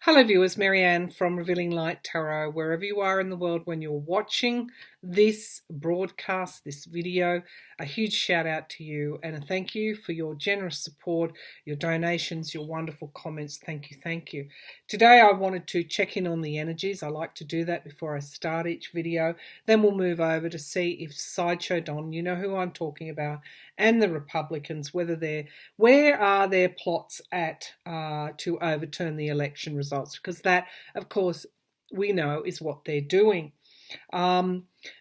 Hello viewers, Marianne from Revealing Light Tarot, wherever you are in the world when you're watching this broadcast, this video. A huge shout out to you and a thank you for your generous support, your donations, your wonderful comments. Thank you, thank you. Today I wanted to check in on the energies. I like to do that before I start each video. Then we'll move over to see if Sideshow Don, you know who I'm talking about, and the Republicans, where are their plots at to overturn the election results, because that, of course, we know is what they're doing.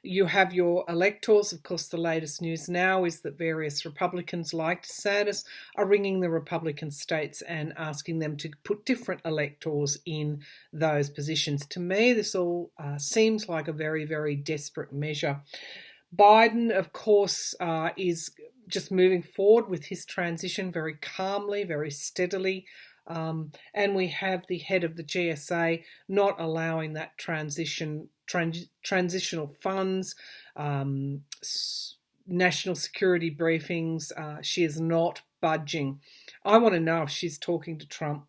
You have your electors. Of course, the latest news now is that various Republicans like DeSantis are ringing the Republican states and asking them to put different electors in those positions. To me, this all seems like a very, very desperate measure. Biden, of course, is just moving forward with his transition very calmly, very steadily. And we have the head of the GSA not allowing that transitional funds, national security briefings. She is not budging. I want to know if she's talking to Trump.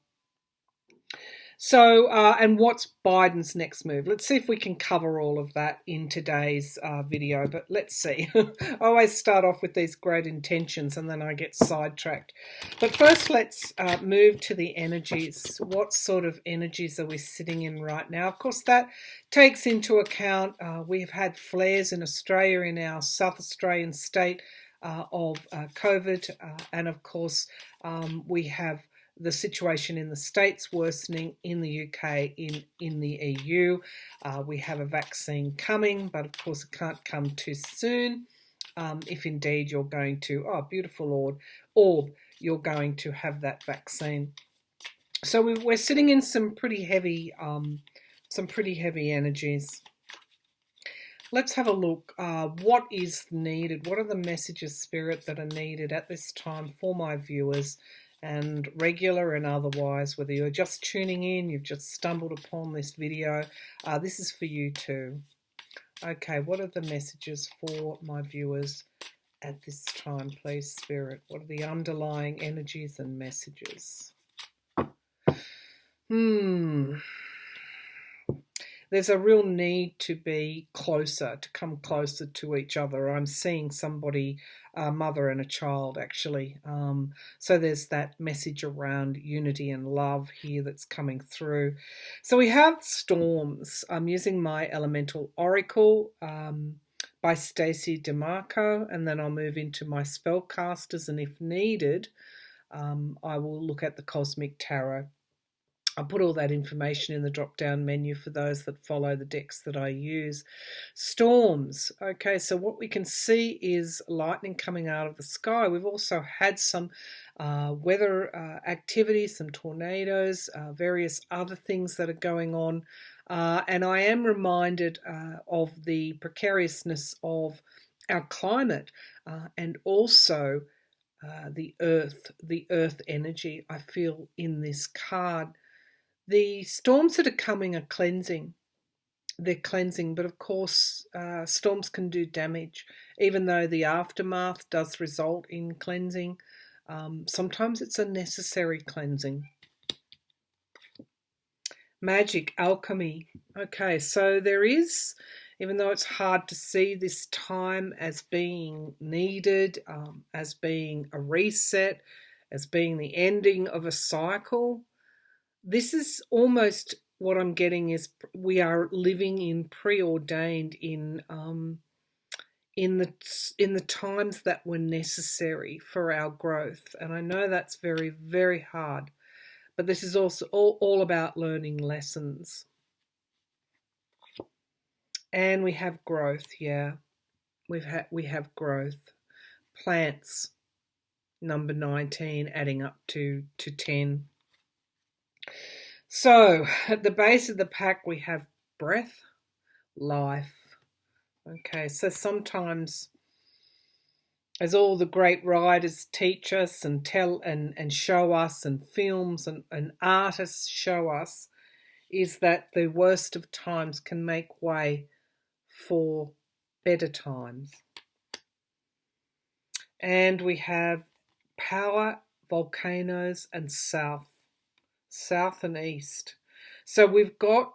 So, and what's Biden's next move? Let's see if we can cover all of that in today's video, but let's see. I always start off with these great intentions and then I get sidetracked. But first, let's move to the energies. What sort of energies are we sitting in right now? Of course, that takes into account we've had flares in Australia, in our South Australian state of COVID, and of course, we have the situation in the States worsening, in the UK, in the EU. We have a vaccine coming, but of course it can't come too soon. If indeed you're going to, oh, beautiful orb, you're going to have that vaccine. So we're sitting in some pretty heavy energies. Let's have a look. What is needed? What are the messages, Spirit, that are needed at this time for my viewers? And regular and otherwise, whether you're just tuning in, you've just stumbled upon this video, this is for you too. Okay, what are the messages for my viewers at this time, please, Spirit? What are the underlying energies and messages? There's a real need to be closer, to come closer to each other. I'm seeing somebody, a mother and a child, actually. So there's that message around unity and love here that's coming through. So we have storms. I'm using my Elemental Oracle by Stacey DeMarco, and then I'll move into my SpellCasters, and if needed, I will look at the Cosmic Tarot. I'll put all that information in the drop-down menu for those that follow the decks that I use. Storms. Okay, so what we can see is lightning coming out of the sky. We've also had some weather activity, some tornadoes, various other things that are going on. And I am reminded of the precariousness of our climate and also the earth energy I feel in this card. The storms that are coming are cleansing. They're cleansing, but of course, storms can do damage. Even though the aftermath does result in cleansing, sometimes it's a necessary cleansing. Magic, alchemy. Okay, so there is, even though it's hard to see this time as being needed, as being a reset, as being the ending of a cycle, this is almost what I'm getting is we are living in preordained in the times that were necessary for our growth. And I know that's very, very hard, but this is also all about learning lessons. And we have growth, yeah. We have growth. Plants, number 19, adding up to 10. So at the base of the pack we have breath, life. Okay, so sometimes, as all the great writers teach us and tell and show us, and films and artists show us, is that the worst of times can make way for better times. And we have power, volcanoes, and south and east. So we've got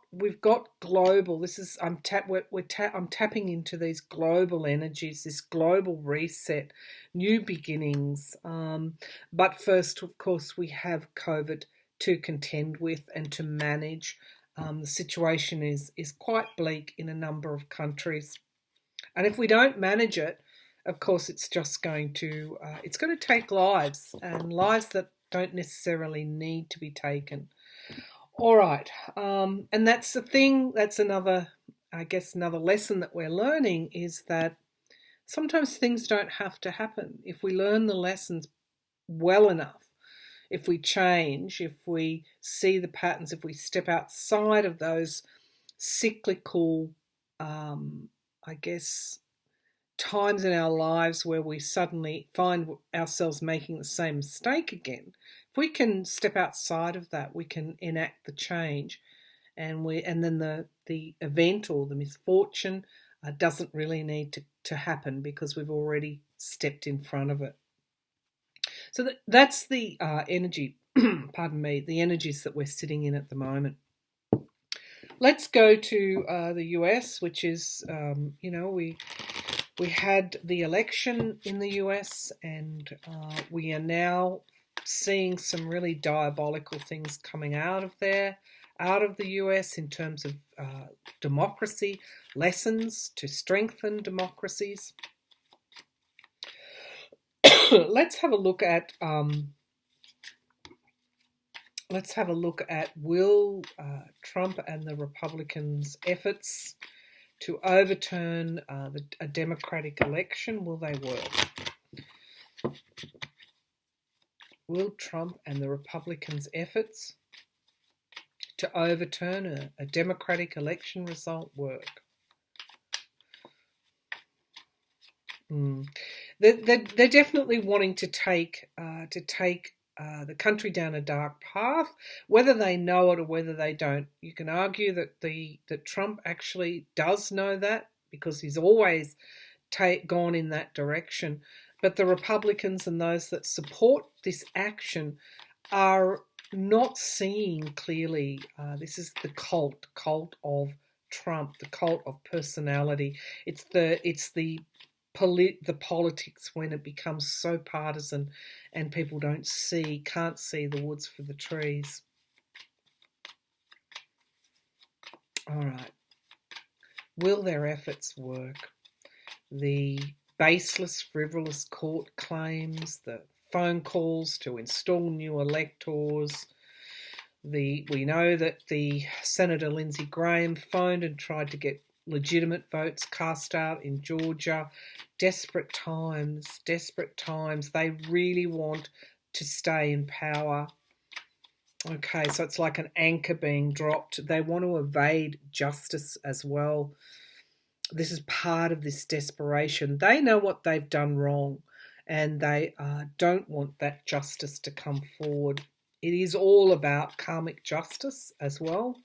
global. This is I'm tapping into these global energies, this global reset, new beginnings. But first, of course, we have COVID to contend with and to manage. The situation is quite bleak in a number of countries, and if we don't manage it, of course, it's going to take lives, and lives that don't necessarily need to be taken. All right. And that's the thing, that's another, I guess, another lesson that we're learning is that sometimes things don't have to happen. If we learn the lessons well enough, if we change, if we see the patterns, if we step outside of those cyclical, I guess, times in our lives where we suddenly find ourselves making the same mistake again, if we can step outside of that, we can enact the change, and then the event or the misfortune doesn't really need to happen because we've already stepped in front of it. So that's the energy, pardon me, the energies that we're sitting in at the moment. Let's go to the US, which is, we had the election in the US, and we are now seeing some really diabolical things coming out of there, out of the US in terms of democracy, lessons to strengthen democracies. Let's have a look at will Trump and the Republicans' efforts to overturn a democratic election, will they work? Will Trump and the Republicans' efforts to overturn a democratic election result work? They're definitely wanting to take the country down a dark path, whether they know it or whether they don't. You can argue that Trump actually does know that because he's always gone in that direction. But the Republicans and those that support this action are not seeing clearly. This is the cult of Trump, the cult of personality. It's the politics when it becomes so partisan and people can't see the woods for the trees. All right. Will their efforts work? The baseless, frivolous court claims, the phone calls to install new electors. We know that the Senator Lindsey Graham phoned and tried to get legitimate votes cast out in Georgia. Desperate times. They really want to stay in power. Okay, so it's like an anchor being dropped. They want to evade justice as well. This is part of this desperation. They know what they've done wrong, and they don't want that justice to come forward. It is all about karmic justice as well.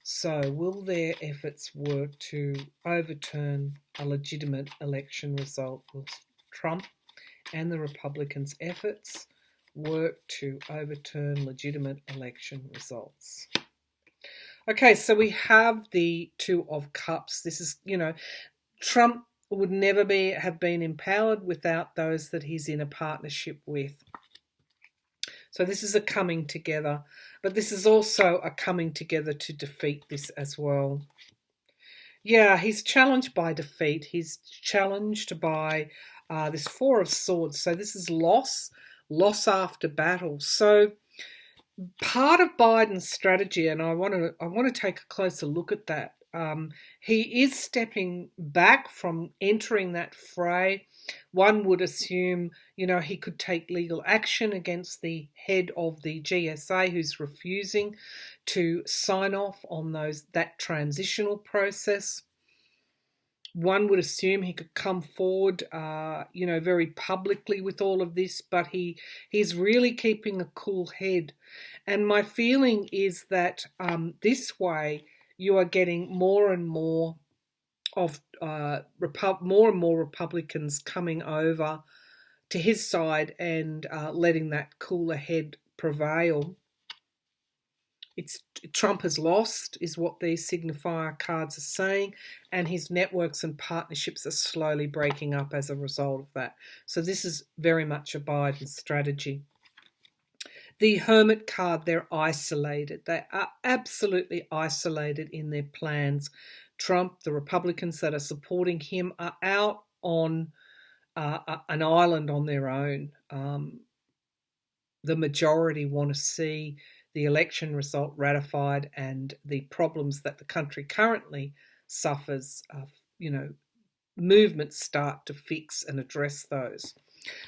So will their efforts work to overturn a legitimate election result? Will Trump and the Republicans' efforts work to overturn legitimate election results? Okay, so we have the Two of Cups. This is, Trump would never have been empowered without those that he's in a partnership with. So this is a coming together, but this is also a coming together to defeat this as well. Yeah, he's challenged by defeat. He's challenged by this Four of Swords. So this is loss after battle. So part of Biden's strategy, and I want to take a closer look at that. He is stepping back from entering that fray. One would assume, he could take legal action against the head of the GSA who's refusing to sign off on that transitional process. One would assume he could come forward, very publicly with all of this, but he's really keeping a cool head. And my feeling is that this way you are getting more and more of more and more Republicans coming over to his side and letting that cooler head prevail. It's Trump has lost, is what these signifier cards are saying, and his networks and partnerships are slowly breaking up as a result of that. So this is very much a Biden strategy. The Hermit card, they're isolated. They are absolutely isolated in their plans. Trump, the Republicans that are supporting him, are out on an island on their own. The majority want to see the election result ratified, and the problems that the country currently suffers, movements start to fix and address those.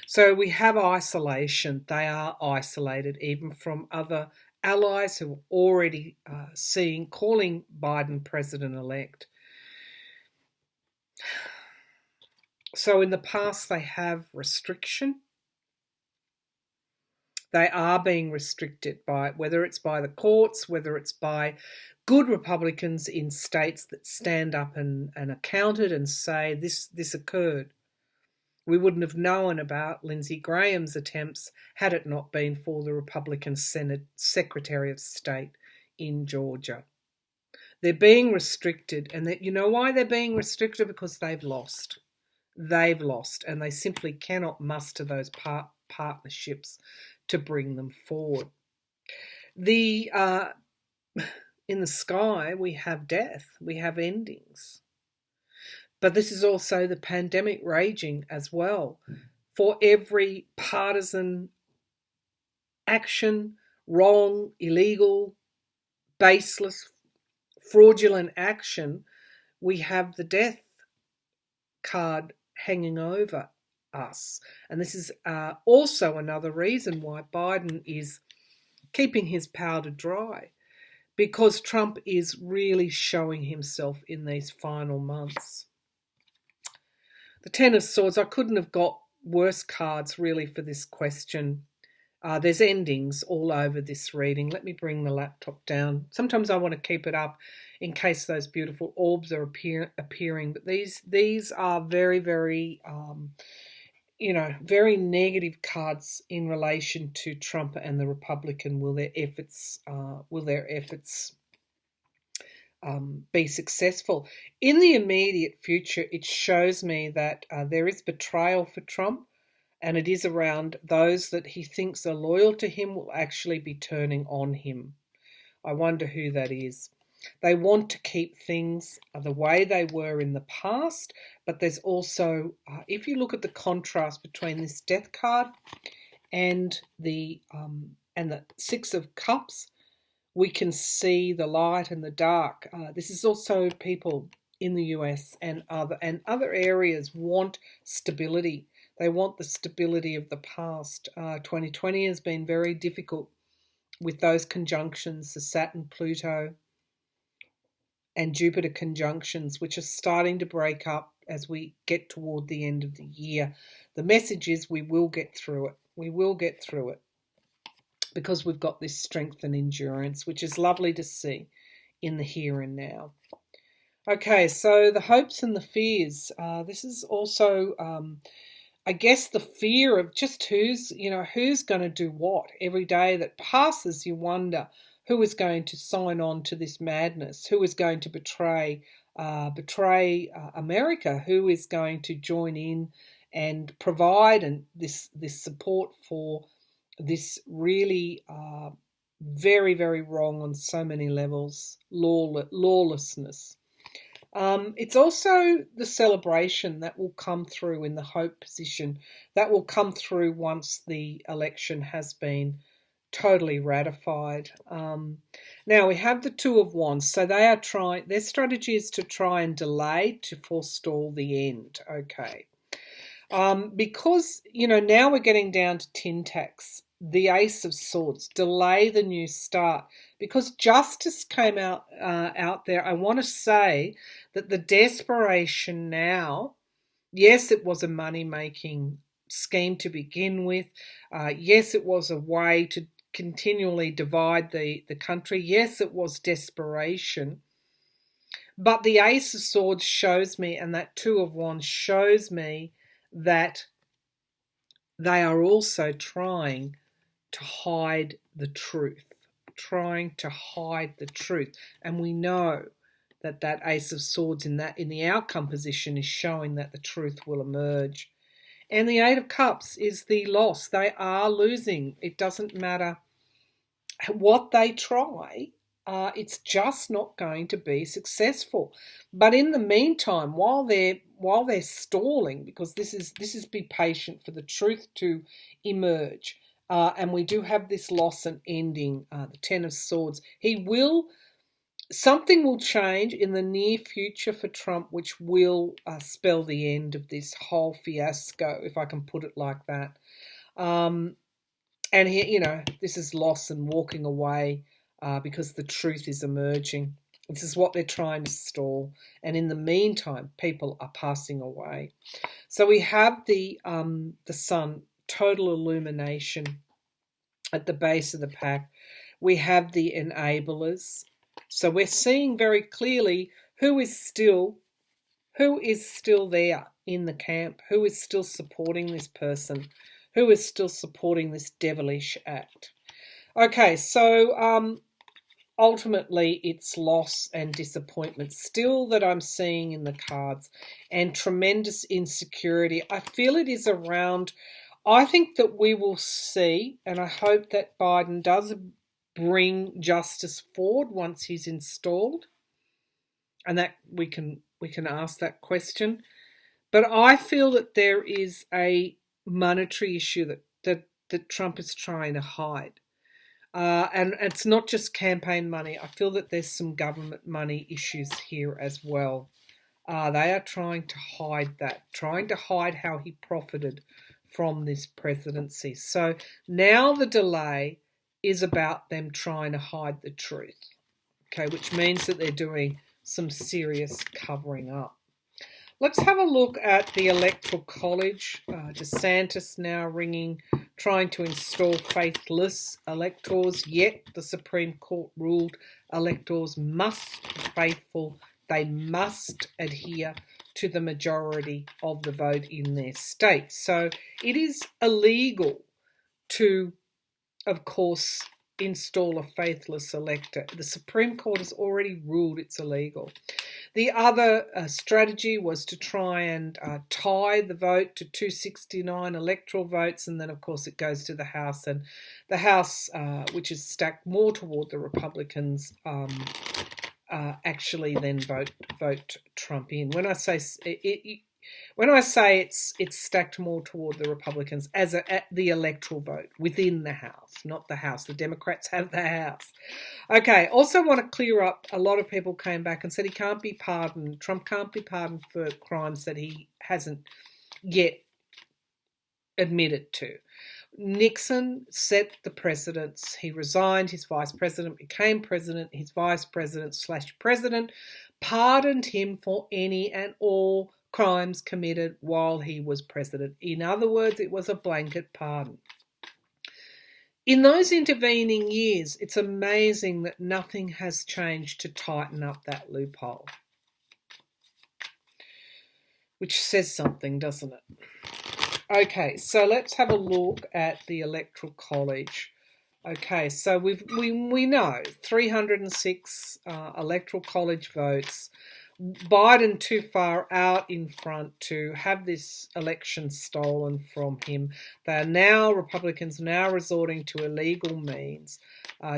So we have isolation. They are isolated even from other allies who are already calling Biden president-elect. So in the past, they have restriction. They are being restricted by, whether it's by the courts, whether it's by good Republicans in states that stand up and account it and say this occurred. We wouldn't have known about Lindsey Graham's attempts had it not been for the Republican Senate Secretary of State in Georgia. They're being restricted, and you know why they're being restricted? Because they've lost. They've lost, and they simply cannot muster those partnerships to bring them forward. In the sky, we have death, we have endings. But this is also the pandemic raging as well. For every partisan action, wrong, illegal, baseless, fraudulent action, we have the death card hanging over us. And this is also another reason why Biden is keeping his powder dry, because Trump is really showing himself in these final months. The Ten of Swords, I couldn't have got worse cards really for this question. There's endings all over this reading. Let me bring the laptop down. Sometimes I want to keep it up in case those beautiful orbs are appearing. But these are very, very, very negative cards in relation to Trump and the Republican. Will their efforts be successful? In the immediate future, it shows me that there is betrayal for Trump, and it is around those that he thinks are loyal to him will actually be turning on him. I wonder who that is. They want to keep things the way they were in the past, but there's also, if you look at the contrast between this Death card and the Six of Cups, we can see the light and the dark. This is also people in the US and other areas want stability. They want the stability of the past. 2020 has been very difficult with those conjunctions, the Saturn, Pluto, and Jupiter conjunctions, which are starting to break up as we get toward the end of the year. The message is we will get through it. We will get through it, because we've got this strength and endurance, which is lovely to see in the here and now. Okay, so the hopes and the fears. This is also, I guess, the fear of just who's going to do what. Every day that passes, you wonder who is going to sign on to this madness, who is going to betray America, who is going to join in and provide this support for this really very, very wrong on so many levels, lawlessness. It's also the celebration that will come through in the hope position, that will come through once the election has been totally ratified. Now we have the Two of Wands, so they are their strategy is to try and delay, to forestall the end. Okay. Because, now we're getting down to tin tacks. The Ace of Swords, delay the new start, because justice came out there. I want to say that the desperation now, yes, it was a money-making scheme to begin with. Yes, it was a way to continually divide the country. Yes, it was desperation. But the Ace of Swords shows me, and that Two of Wands shows me, that they are also trying to hide the truth. trying to hide the truth. And we know that that Ace of Swords in the outcome position is showing that the truth will emerge. And the Eight of Cups is the loss. They are losing. It doesn't matter what they try. It's just not going to be successful. But in the meantime, while they're stalling, because this is be patient for the truth to emerge. And we do have this loss and ending, the Ten of Swords. Something will change in the near future for Trump, which will spell the end of this whole fiasco, if I can put it like that. And this is loss and walking away because the truth is emerging. This is what they're trying to stall. And in the meantime, people are passing away. So we have the sun, total illumination at the base of the pack. We have the enablers. So we're seeing very clearly who is still there in the camp, who is still supporting this person, who is still supporting this devilish act. Okay, so ultimately it's loss and disappointment still that I'm seeing in the cards, and tremendous insecurity. I feel it is around. I think that we will see, and I hope that Biden does bring justice forward once he's installed, and that we can ask that question. But I feel that there is a monetary issue that Trump is trying to hide, and it's not just campaign money. I feel that there's some government money issues here as well. They are trying to hide that, trying to hide how he profited from this presidency. So now the delay is about them trying to hide the truth, okay, which means that they're doing some serious covering up. Let's have a look at the Electoral College. DeSantis now ringing, trying to install faithless electors, yet the Supreme Court ruled electors must be faithful. They must adhere to the majority of the vote in their state. So it is illegal to, of course, install a faithless elector. The Supreme Court has already ruled it's illegal. The other strategy was to try and tie the vote to 269 electoral votes, and then, of course, it goes to the House, and the House, which is stacked more toward the Republicans, actually then vote Trump in. When I say it's stacked more toward the Republicans as the electoral vote within the House, not the House. The Democrats have the House. Okay, also want to clear up, a lot of people came back and said he can't be pardoned. Trump can't be pardoned for crimes that he hasn't yet admitted to. Nixon set the precedents. He resigned, his vice president became president, his vice president / president pardoned him for any and all crimes committed while he was president. In other words, it was a blanket pardon. In those intervening years, it's amazing that nothing has changed to tighten up that loophole, which says something, doesn't it? Okay, so let's have a look at the Electoral College. Okay, so we know 306 Electoral College votes. Biden too far out in front to have this election stolen from him. Republicans are now resorting to illegal means.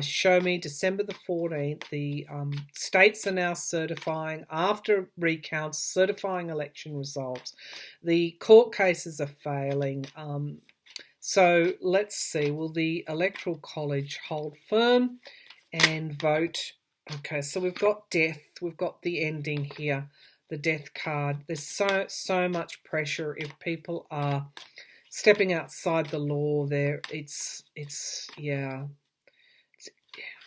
Show me December the 14th. The states are now certifying, after recounts, certifying election results. The court cases are failing. So let's see, will the Electoral College hold firm and vote? Okay, so we've got death, we've got the ending here, the death card. There's so much pressure if people are stepping outside the law there.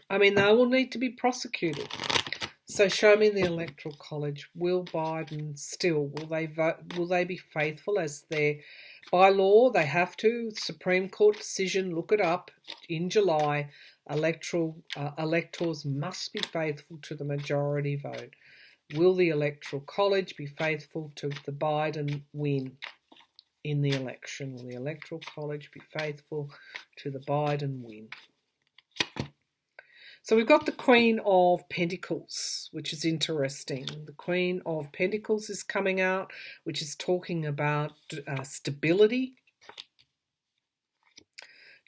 I mean, they will need to be prosecuted. So show me the Electoral College. Will Biden will they vote? Will they be faithful as by law? They have to. Supreme Court decision, look it up, in July. Electors must be faithful to the majority vote. Will the Electoral College be faithful to the Biden win in the election? Will the Electoral College be faithful to the Biden win? So we've got the Queen of Pentacles, which is interesting. The Queen of Pentacles is coming out, which is talking about stability.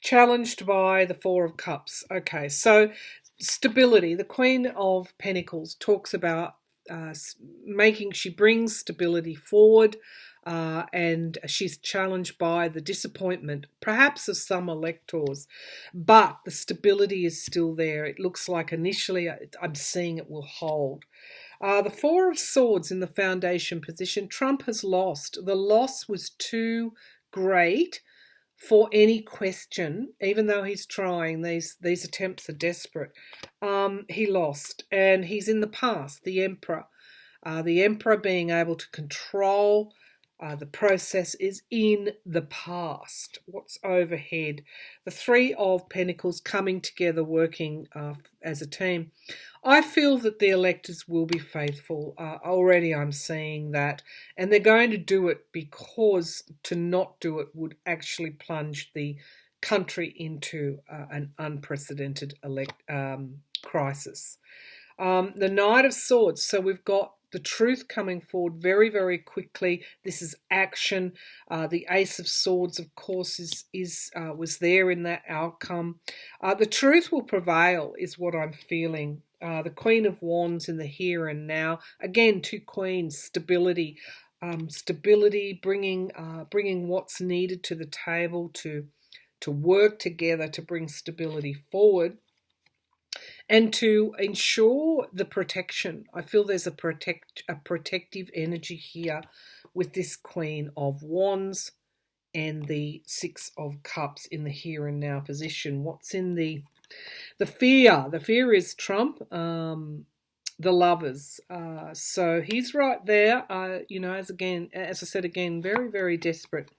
Challenged by the Four of Cups. Okay, so stability. The Queen of Pentacles talks about she brings stability forward, and she's challenged by the disappointment, perhaps of some electors, but the stability is still there. It looks like initially I'm seeing it will hold. The Four of Swords in the foundation position. Trump has lost. The loss was too great for any question, even though he's trying. These attempts are desperate. He lost, and he's in the past. The Emperor. The Emperor being able to control the process is in the past. What's overhead? The Three of Pentacles coming together, working as a team. I feel that the electors will be faithful. Already I'm seeing that. And they're going to do it because to not do it would actually plunge the country into an unprecedented crisis. The Knight of Swords. So we've got the truth coming forward very, very quickly. This is action. The Ace of Swords, of course, was there in that outcome. The truth will prevail, is what I'm feeling. The Queen of Wands in the here and now. Again, two queens, stability. Stability, bringing what's needed to the table to work together to bring stability forward. And to ensure the protection. I feel there's a protective energy here with this Queen of Wands and the Six of Cups in the here and now position. What's in the fear? The fear is Trump, the Lovers. So he's right there, as I said again, very, very desperate.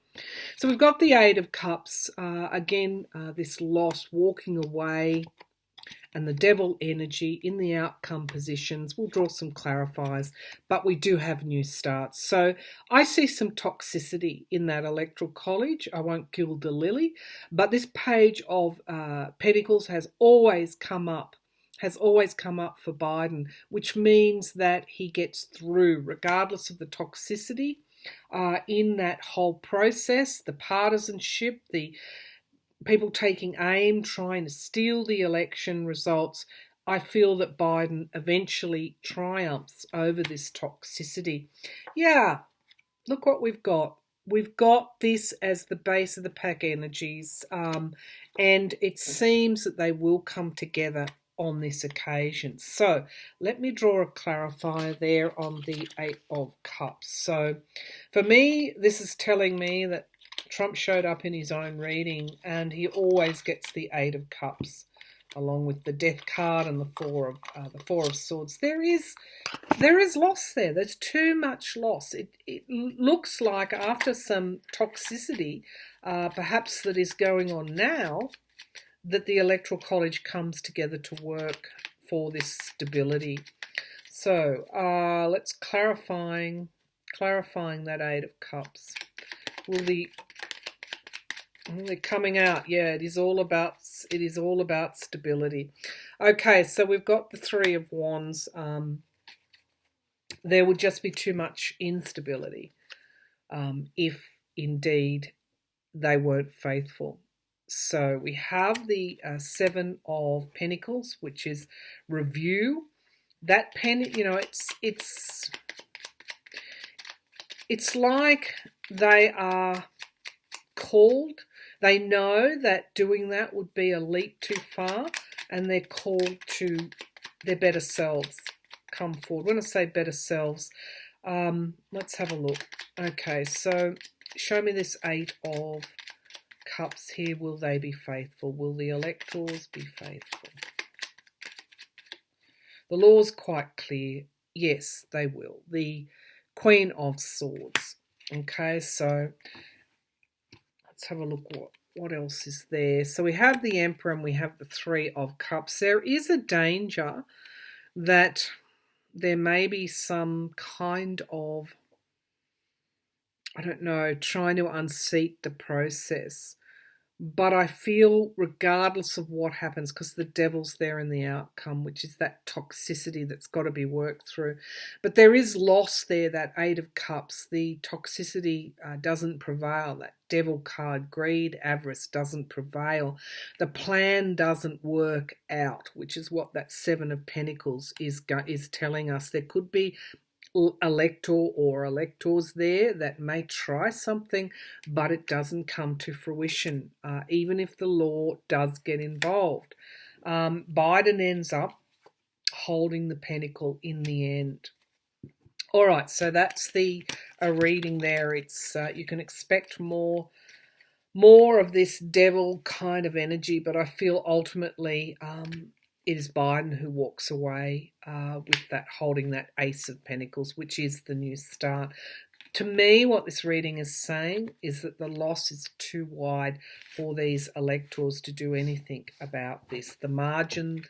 So we've got the Eight of Cups. This loss, walking away, and the Devil energy in the outcome positions. We'll draw some clarifiers, but we do have new starts. So I see some toxicity in that Electoral College. I won't gild the lily, but this Page of Pentacles has always come up for Biden, which means that he gets through regardless of the toxicity in that whole process, the partisanship, the people taking aim, trying to steal the election results. I feel that Biden eventually triumphs over this toxicity. Yeah, look what we've got. We've got this as the base of the pack energies, and it seems that they will come together on this occasion. So let me draw a clarifier there on the Eight of Cups. So for me, this is telling me that Trump showed up in his own reading, and he always gets the Eight of Cups, along with the Death card and the Four of Swords. There is loss there. There's too much loss. It looks like after some toxicity, perhaps that is going on now, that the Electoral College comes together to work for this stability. So let's clarifying that Eight of Cups. They're coming out. Yeah, it is all about stability. Okay, so we've got the Three of Wands. There would just be too much instability if indeed they weren't faithful. So we have the Seven of Pentacles, which is review. That it's like they are called. They know that doing that would be a leap too far, and they're called to their better selves come forward. When I say better selves, let's have a look. Okay, so show me this Eight of Cups here. Will they be faithful? Will the electors be faithful? The law's quite clear. Yes, they will. The Queen of Swords. Okay, so let's have a look what else is there. So we have the Emperor and we have the Three of Cups. There is a danger that there may be some kind of, I don't know, trying to unseat the process. But I feel regardless of what happens, because the devil's there in the outcome, which is that toxicity that's got to be worked through. But there is loss there, that Eight of Cups. The toxicity doesn't prevail. That devil card, greed, avarice, doesn't prevail. The plan doesn't work out, which is what that Seven of Pentacles is telling us. There could be elector or electors there that may try something, but it doesn't come to fruition, even if the law does get involved. Biden ends up holding the pentacle in the end. All right, so that's the reading there. It's you can expect more of this devil kind of energy, but I feel ultimately it is Biden who walks away with that, holding that Ace of Pentacles, which is the new start. To me, what this reading is saying is that the loss is too wide for these electors to do anything about this. The margin,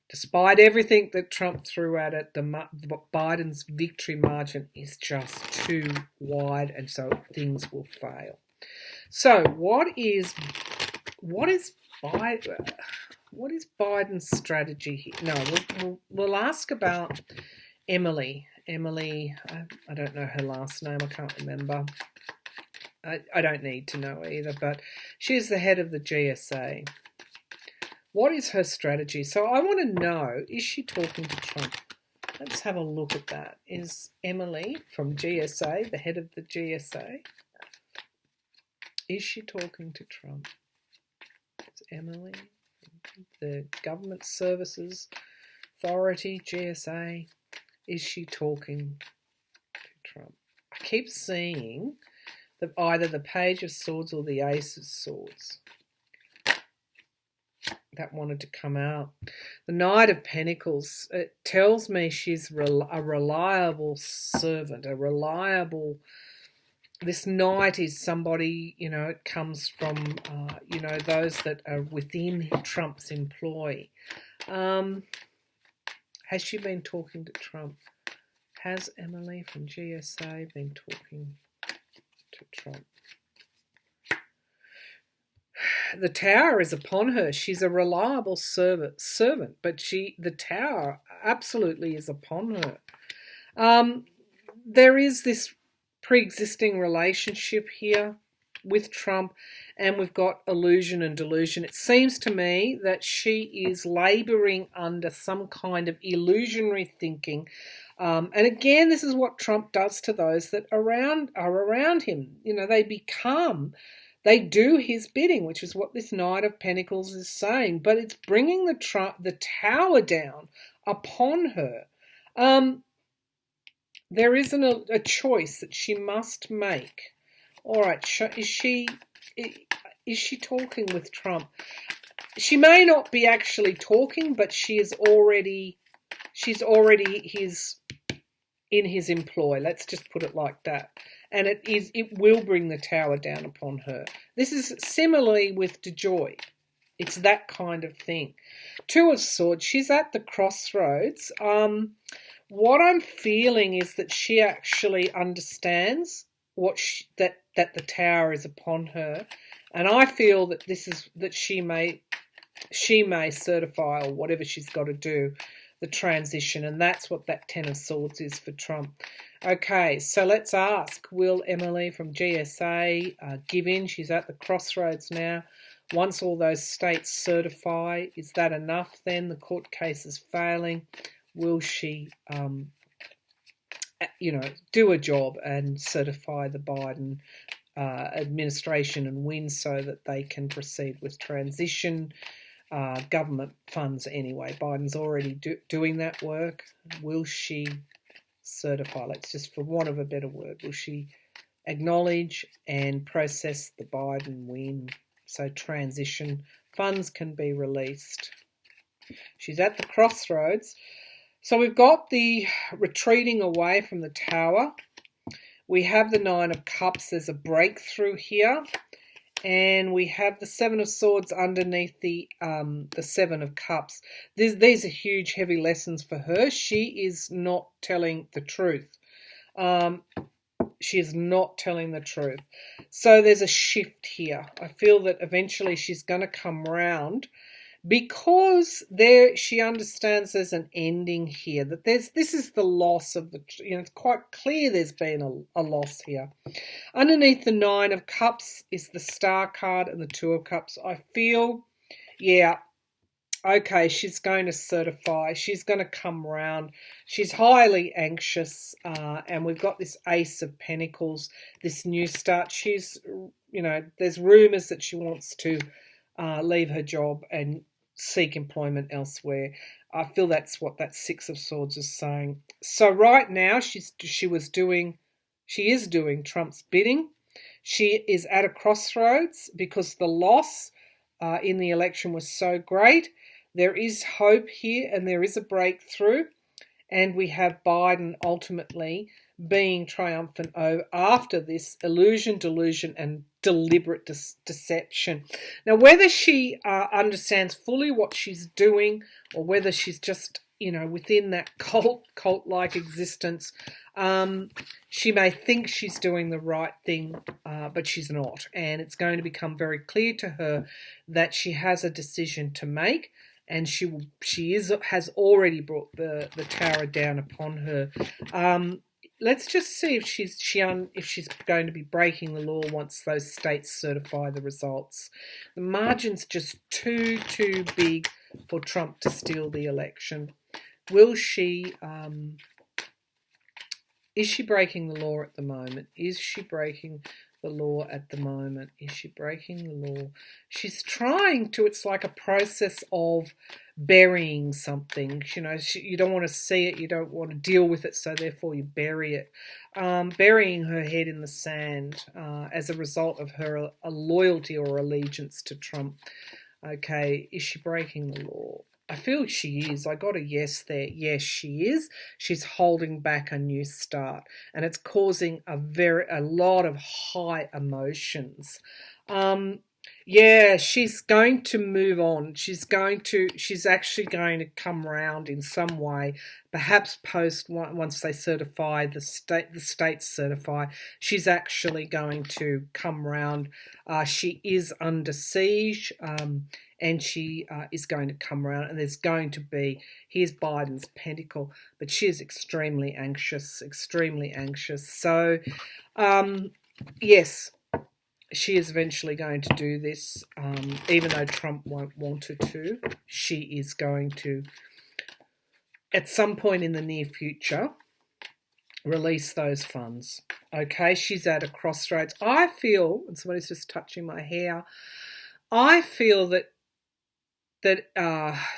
despite everything that Trump threw at it, Biden's victory margin is just too wide, and so things will fail. So what is Biden's strategy here? No, we'll ask about Emily. Emily, I don't know her last name. I can't remember. I don't need to know either, but she's the head of the GSA. What is her strategy? So I want to know, is she talking to Trump? Let's have a look at that. Is Emily from GSA, the head of the GSA, is she talking to Trump? It's Emily, the Government Services Authority, GSA. Is she talking to Trump? I keep seeing either the Page of Swords or the Ace of Swords. That wanted to come out. The Knight of Pentacles, it tells me she's a reliable servant, this knight is somebody, it comes from, those that are within Trump's employ. Has she been talking to Trump? Has Emily from GSA been talking to Trump? The Tower is upon her. She's a reliable servant, but the Tower absolutely is upon her. There is this pre-existing relationship here with Trump, and we've got illusion and delusion. It seems to me that she is labouring under some kind of illusionary thinking. And again, this is what Trump does to those that are around him. They do his bidding, which is what this Knight of Pentacles is saying. But it's bringing the Tower down upon her. There isn't a choice that she must make. All right, is she talking with Trump? She may not be actually talking, but she's already in his employ. Let's just put it like that. And it will bring the Tower down upon her. This is similarly with DeJoy. It's that kind of thing. Two of Swords, she's at the crossroads. What I'm feeling is that she actually understands that the Tower is upon her, and I feel that she may certify, or whatever she's got to do, the transition, and that's what that Ten of Swords is for Trump. Okay, so let's ask, will Emily from GSA give in? She's at the crossroads now. Once all those states certify, is that enough then? The court case is failing. Will she, do a job and certify the Biden administration and win so that they can proceed with transition? Government funds anyway. Biden's already doing that work. Will she certify? Let's just, for want of a better word, will she acknowledge and process the Biden win so transition funds can be released? She's at the crossroads. So we've got the retreating away from the Tower. We have the Nine of Cups. There's a breakthrough here. And we have the Seven of Swords underneath the Seven of Cups. These are huge, heavy lessons for her. She is not telling the truth. She is not telling the truth. So there's a shift here. I feel that eventually she's going to come round, because she understands there's an ending here, that this is the loss of the, it's quite clear there's been a loss here. Underneath the Nine of Cups is the Star card and the Two of Cups. I feel, yeah, okay, she's going to certify. She's going to come round. She's highly anxious, and we've got this Ace of Pentacles, this new start. She's, there's rumours that she wants to leave her job and seek employment elsewhere. I feel that's what that Six of Swords is saying. So right now she is doing Trump's bidding. She is at a crossroads because the loss in the election was so great. There is hope here and there is a breakthrough, and we have Biden ultimately being triumphant after this illusion, delusion, and deliberate deception. Now, whether she understands fully what she's doing, or whether she's just, within that cult-like existence, she may think she's doing the right thing, but she's not. And it's going to become very clear to her that she has a decision to make, and she has already brought the tower down upon her. Let's just see if she's going to be breaking the law once those states certify the results. The margin's just too big for Trump to steal the election. Will she? Is she breaking the law at the moment? Is she breaking the law at the moment? Is she breaking the law? She's trying to. It's like a process of burying something. You don't want to see it. You don't want to deal with it, so therefore you bury it. Burying her head in the sand as a result of her a loyalty or allegiance to Trump. Okay, is she breaking the law? I feel she is. I got a yes there. Yes, she is. She's holding back a new start, and it's causing a lot of high emotions. Yeah, she's going to move on. She's actually going to come round in some way, perhaps once they certify the states certify. She's actually going to come round. She is under siege, and she is going to come around, and there's going to be, here's Biden's pentacle, but she is extremely anxious. So, yes, she is eventually going to do this, even though Trump won't want her to. She is going to, at some point in the near future, release those funds. Okay, she's at a crossroads. I feel, and somebody's just touching my hair, I feel that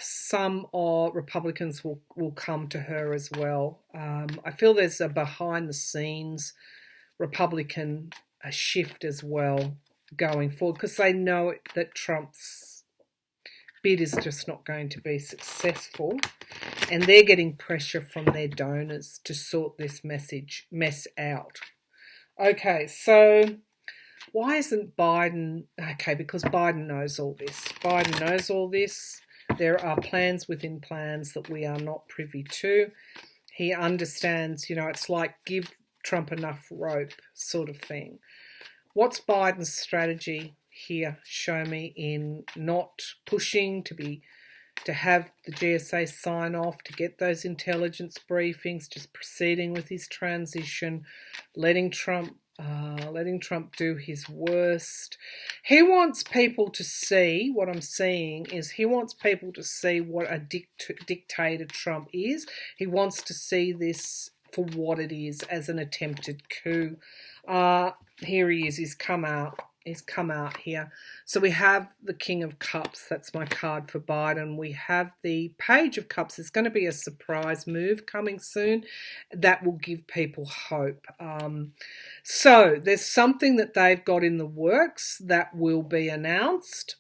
some Republicans will come to her as well. I feel there's a behind-the-scenes Republican shift as well going forward, because they know that Trump's bid is just not going to be successful, and they're getting pressure from their donors to sort this mess out. Okay, so why isn't Biden... Okay, because Biden knows all this. Biden knows all this. There are plans within plans that we are not privy to. He understands, it's like give Trump enough rope sort of thing. What's Biden's strategy here? Show me in not pushing to have the GSA sign off, to get those intelligence briefings, just proceeding with his transition, letting Trump do his worst. He wants people to see, what I'm seeing is he wants people to see what a dictator Trump is. He wants to see this for what it is, as an attempted coup. Here he is. He's come out here. So we have the King of Cups. That's my card for Biden. We have the Page of Cups. There's going to be a surprise move coming soon that will give people hope. So there's something that they've got in the works that will be announced.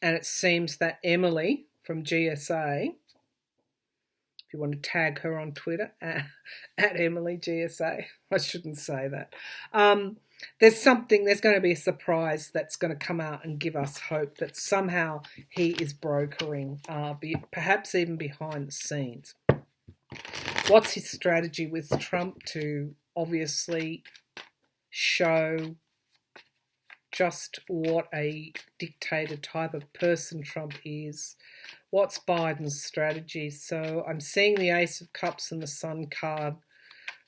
And it seems that Emily from GSA, you want to tag her on Twitter, at Emily GSA. I shouldn't say that. There's going to be a surprise that's going to come out and give us hope that somehow he is brokering, perhaps even behind the scenes. What's his strategy with Trump to obviously show just what a dictator type of person Trump is. What's Biden's strategy? So I'm seeing the Ace of Cups and the Sun card.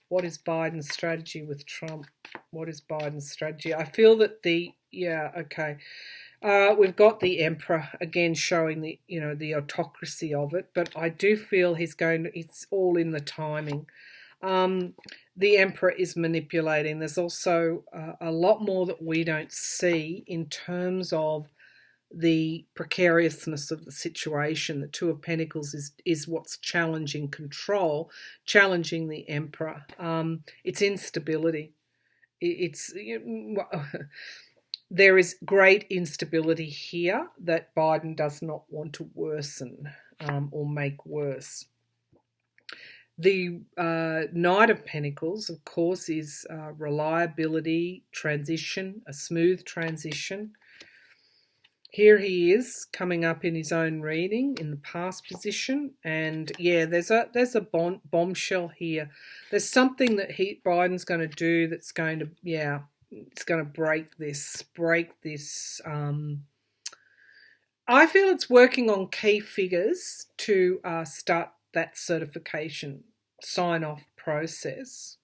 What is Biden's strategy with Trump? What is Biden's strategy? I feel that we've got the Emperor again showing the autocracy of it, but I do feel it's all in the timing. The Emperor is manipulating. There's also a lot more that we don't see in terms of the precariousness of the situation. The Two of Pentacles is what's challenging control, challenging the Emperor. It's instability. There is great instability here that Biden does not want to worsen or make worse. The Knight of Pentacles, of course, is reliability, transition, a smooth transition. Here he is coming up in his own reading in the past position, and there's a bombshell here. There's something that Biden's going to do that's going to it's going to break this. I feel it's working on key figures to start that certification sign-off process.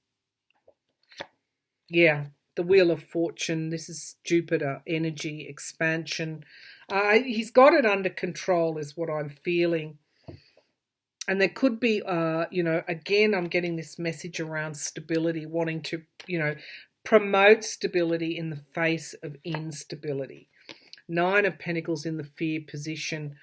Yeah, the Wheel of Fortune. This is Jupiter, energy, expansion. He's got it under control is what I'm feeling. And there could be, again, I'm getting this message around stability, wanting to, promote stability in the face of instability. Nine of Pentacles in the fear position.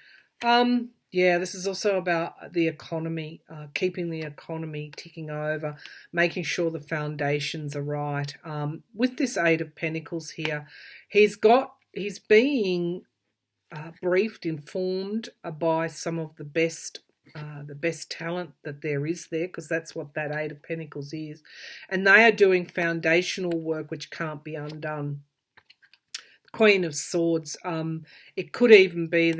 This is also about the economy, keeping the economy ticking over, making sure the foundations are right. With this Eight of Pentacles here, he's being briefed, informed by some of the best talent that there is there, because that's what that Eight of Pentacles is. And they are doing foundational work which can't be undone. Queen of Swords, it could even be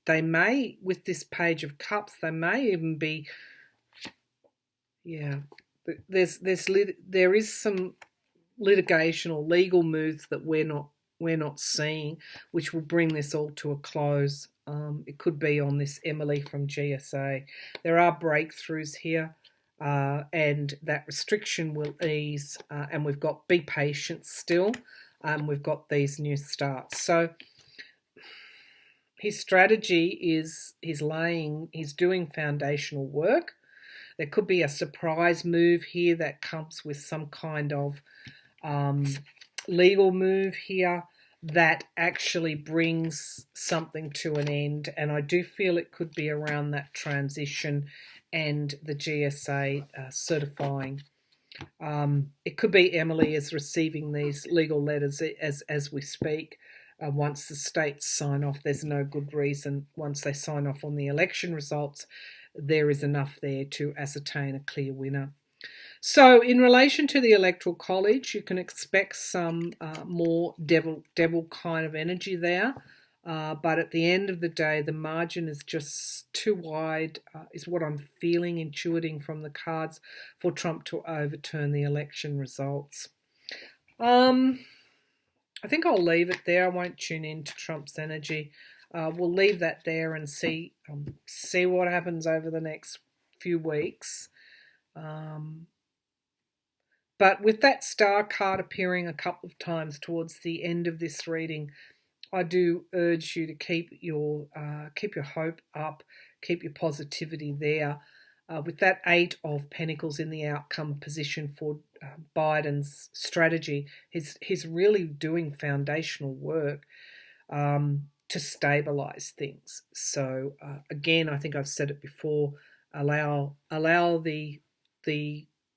they may, with this Page of Cups, they may even be, there is some litigation or legal moves that we're not seeing, which will bring this all to a close. It could be on this Emily from GSA. There are breakthroughs here, and that restriction will ease, and we've got be patient still. We've got these new starts. So his strategy is he's doing foundational work. There could be a surprise move here that comes with some kind of legal move here that actually brings something to an end. And I do feel it could be around that transition and the GSA certifying. It could be Emily is receiving these legal letters as we speak. Once the states sign off, there's no good reason. Once they sign off on the election results, there is enough there to ascertain a clear winner. So in relation to the Electoral College, you can expect some more devil kind of energy there. But at the end of the day, the margin is just too wide, is what I'm feeling, intuiting from the cards, for Trump to overturn the election results. I think I'll leave it there. I won't tune in to Trump's energy. We'll leave that there and see what happens over the next few weeks. But with that star card appearing a couple of times towards the end of this reading, I do urge you to keep your hope up, keep your positivity there. With that Eight of Pentacles in the outcome position for Biden's strategy, he's really doing foundational work to stabilise things. So again, I think I've said it before. Allow the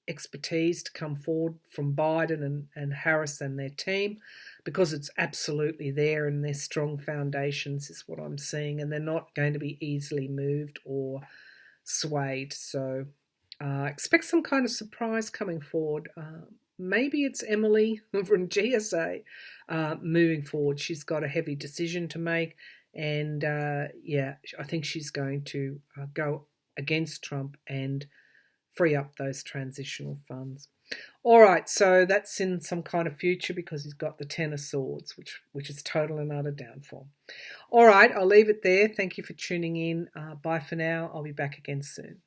expertise to come forward from Biden and Harris and their team, because it's absolutely there, and their strong foundations is what I'm seeing, and they're not going to be easily moved or swayed. So expect some kind of surprise coming forward. Maybe it's Emily from GSA moving forward. She's got a heavy decision to make, and I think she's going to go against Trump and free up those transitional funds. All right, so that's in some kind of future because he's got the Ten of Swords, which is total and utter downfall. All right, I'll leave it there. Thank you for tuning in. Bye for now. I'll be back again soon.